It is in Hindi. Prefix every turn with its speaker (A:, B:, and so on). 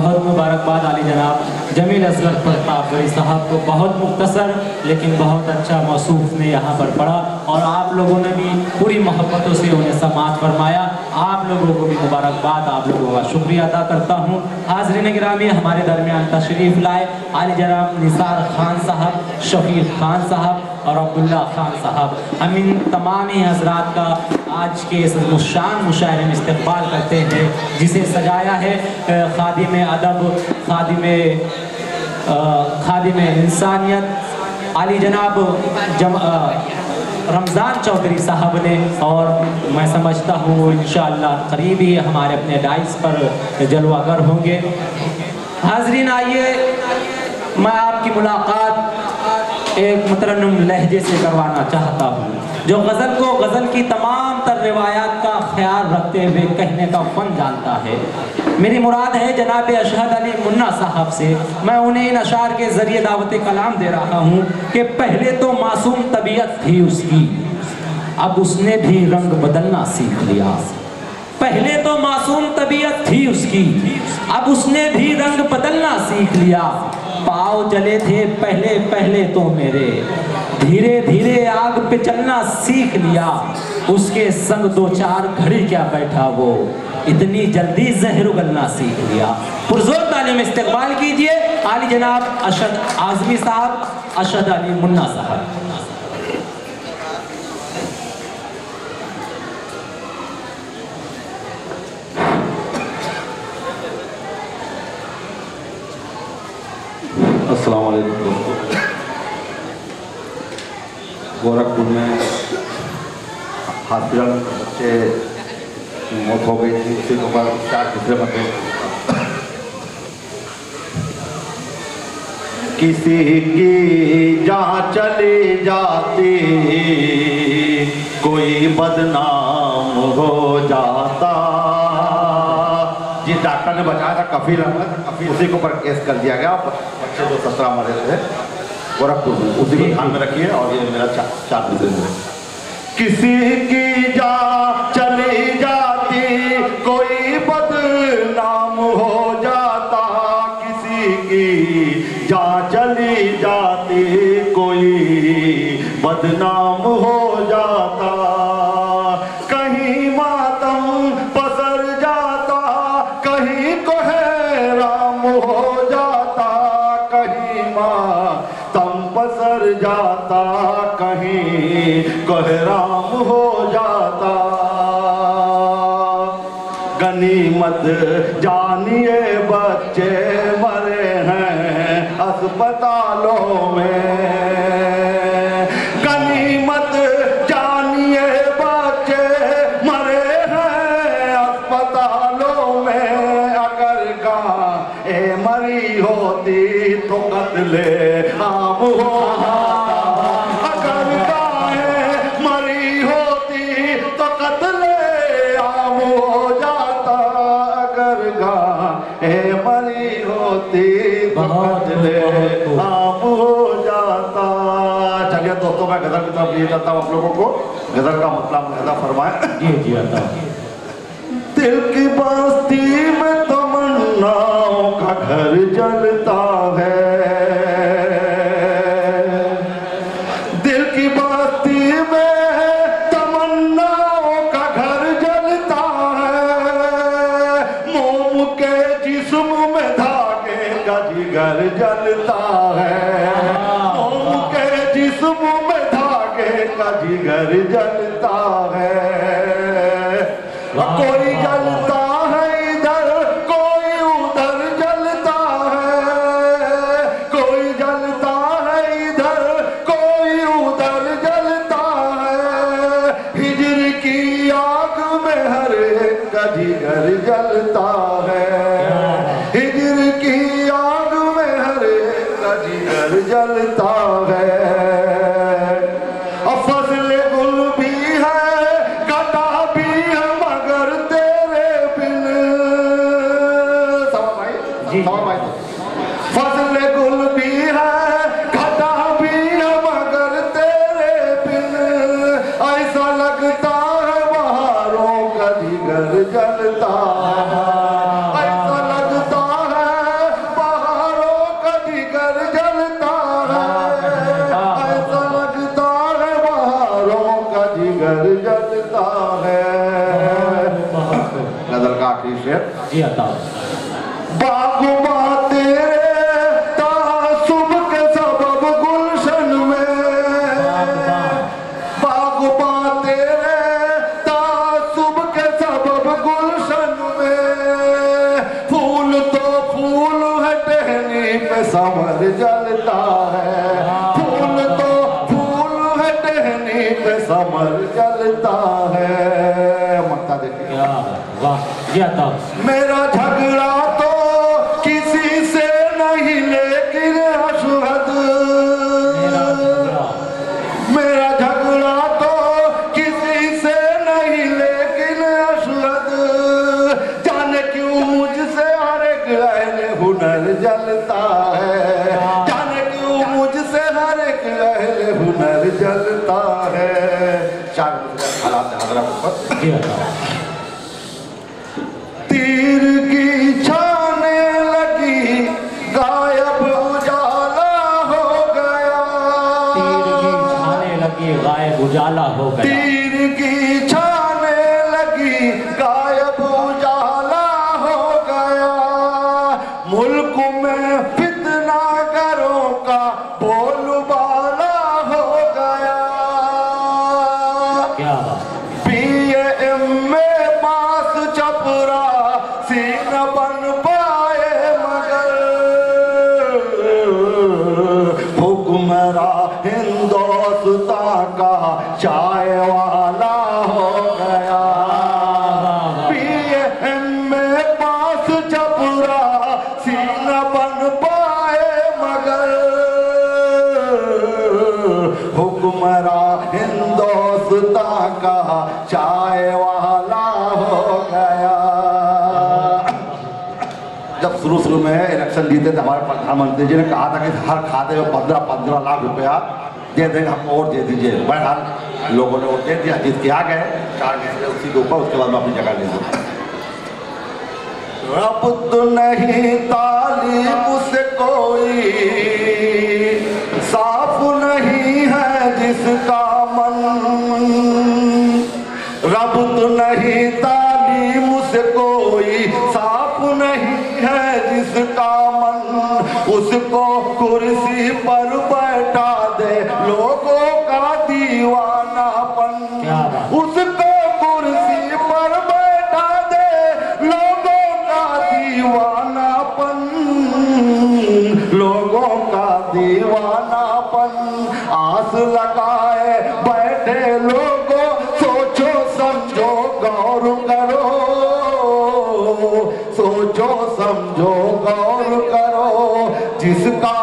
A: बहुत मुबारकबाद आली जनाब जमील असगर प्रतापगढ़ी साहब को। बहुत मुख्तसर लेकिन बहुत अच्छा मौसूफ ने यहाँ पर पढ़ा और आप लोगों ने भी पूरी मोहब्बतों से उन्हें समाअत फरमाया। आप लोगों को भी मुबारकबाद, आप लोगों का शुक्रिया अदा करता हूँ। हाज़रीन गिरामी, हमारे दरमियान तशरीफ़ लाए आली जनाब निसार खान साहब, शफीक खान साहब और अब्दुल्ला खान साहब, हम इन तमाम ही हजरात का आज के इस शान मुशायरे में इस्तक़बाल करते हैं जिसे सजाया है खादिम अदब, खादिम इंसानियत आली जनाब रमज़ान चौधरी साहब ने। और मैं समझता हूँ इंशाअल्लाह करीब ही हमारे अपने डाइस पर जलवागर होंगे। हाज़रीन, आइए मैं आपकी मुलाकात एक मुतरन्नुम लहजे से करवाना चाहता हूँ जो गज़ल को गज़ल की तमाम तर रिवायात का ख्याल रखते हुए कहने का फ़न जानता है। मेरी मुराद है जनाब अशहद अली मुन्ना साहब से। मैं उन्हें इन अशार के ज़रिए दावत कलाम दे रहा हूँ कि पहले तो मासूम तबीयत थी उसकी, अब उसने भी रंग बदलना सीख लिया। पहले तो मासूम तबीयत थी उसकी, अब उसने भी रंग बदलना सीख लिया। पाँव जले थे पहले पहले तो मेरे, धीरे धीरे आग पे चलना सीख लिया। उसके संग दो चार घड़ी क्या बैठा वो, इतनी जल्दी जहर उगलना सीख लिया। पुरजोर तालीम इस्तकबाल कीजिए आली जनाब अशद आज़मी साहब, अशद अली मुन्ना साहब।
B: अस्सलाम वालेकुम दोस्तों। गोरखपुर में हॉस्पिटल बच्चे मौत हो गई थी, उसी के ऊपर 4 तीसरे बच्चे किसी की जान चली जाती कोई बदनाम हो जाता। जिस डॉक्टर ने बचाया था कफील अहमद, उसी के ऊपर केस कर दिया गया। बच्चे जो 17 मरे थे गोरखपुर में, उसी को ध्यान में रखिए। और ये मेरा 4 तीसरे में किसी की जान चली जाती कोई बदनाम हो जाता, किसी की जान चली जाती कोई बदनाम हो जाता। कहीं मातम पसर जाता, कहीं कोहराम हो जाता, कहीं मातम पसर जाता, कहीं कोहराम हो जाता। गनीमत जानिए बच्चे मरे हैं अस्पतालों में, गनीमत जानिए बच्चे मरे हैं अस्पतालों में। अगर गाय मरी होती तो कत्ले आम होता, अगर गाय मरी होती तो कत्ले आम हो जाता, अगर गाय मरी होती तो कत्ले आम हो जाता। चलिए दोस्तों, मैं गजल की तरफ लिए जाता हूँ आप लोगों को। गजल का मतलब अदा फरमाए।
A: जी अदा।
B: दिल की बस्ती में तमन्नाओं का घर जलता है, दिल की बस्ती में तमन्नाओं का घर जलता है। मोम के जिस्म में धागे का जिगर जलता है, मोम के जिस्म में धागे का जिगर जलता है। कोई जलता है इधर कोई उधर जलता है, कोई जलता है इधर कोई उधर जलता है। हिजर की आग में हर एक का जिगर जलता है, हिजर की आग में हर एक का जिगर जलता है। फजल गुल भी है कटा भी है मगर तेरे बिन, जी फजल गुल भी है कटा भी है मगर तेरे बिन। ऐसा लगता है बहारों का जिगर जलता है, ऐसा लगता है समर जलता है। गजल का आखिरी शेर
A: जी अता।
B: बागुबा तेरे तासुब के सबब गुलशन में, बागुबा तेरे तासुब के सबब गुलशन में, फूल तो फूल है टहनी पे समर जलता है, फूल तो फूल है टहनी पे समर जलता है। मक्ता देखिए,
A: वाह जी अता।
B: मेरा झगड़ा तो किसी से नहीं लेकिन अशहद, मेरा झगड़ा तो किसी से नहीं लेकिन अशहद, जाने क्यों मुझसे हर एक अहले हुनर जलता है, जाने क्यों मुझसे हर एक अहले हुनर जलता है। चार हालात हजरा ऊपर
A: जी अता।
B: तीर की छाने लगी गायब उजाला हो गया,
A: तीर की छाने लगी गायब उजाला हो गया,
B: तीर की छाने लगी गायब उजाला हो गया, मुल्क में फितनागरों का बोलबाला हो गया।
A: क्या बात।
B: PAM में पास चपरा सीन बन पाए मगर, हुक्मरा हिंदुस्तान का चाय वाला हो गया। PAM में पास चपरा सीन बन पाए मगर, हुक्मरा हिंदुस्तान का चाय वाला हो गया। जब शुरू में इलेक्शन जीते थे हमारे प्रधानमंत्री जी ने कहा था कि हर खाते में 15-15 लाख रुपया दे देंगे, हमको वोट दे दीजिए। बहरहाल लोगों ने वोट दे दिया, जीत के आ गए 4 घंटे उसी के ऊपर, उसके बाद मैं अपनी जगह ले लूँ। अब तो नहीं तालीम से कोई साफ नहीं है जिसका मन, रब तो नहीं तालीम से कोई साफ नहीं है जिसका मन, उसको कुर्सी पर बैठा दे लोगों का दीवानापन, उसको कुर्सी पर बैठा दे लोगों का दीवानापन, लोगों का दीवानापन। आस लगाए बैठे लोगों, सोचो समझो गौर करो, सोचो समझो गौर करो, जिसका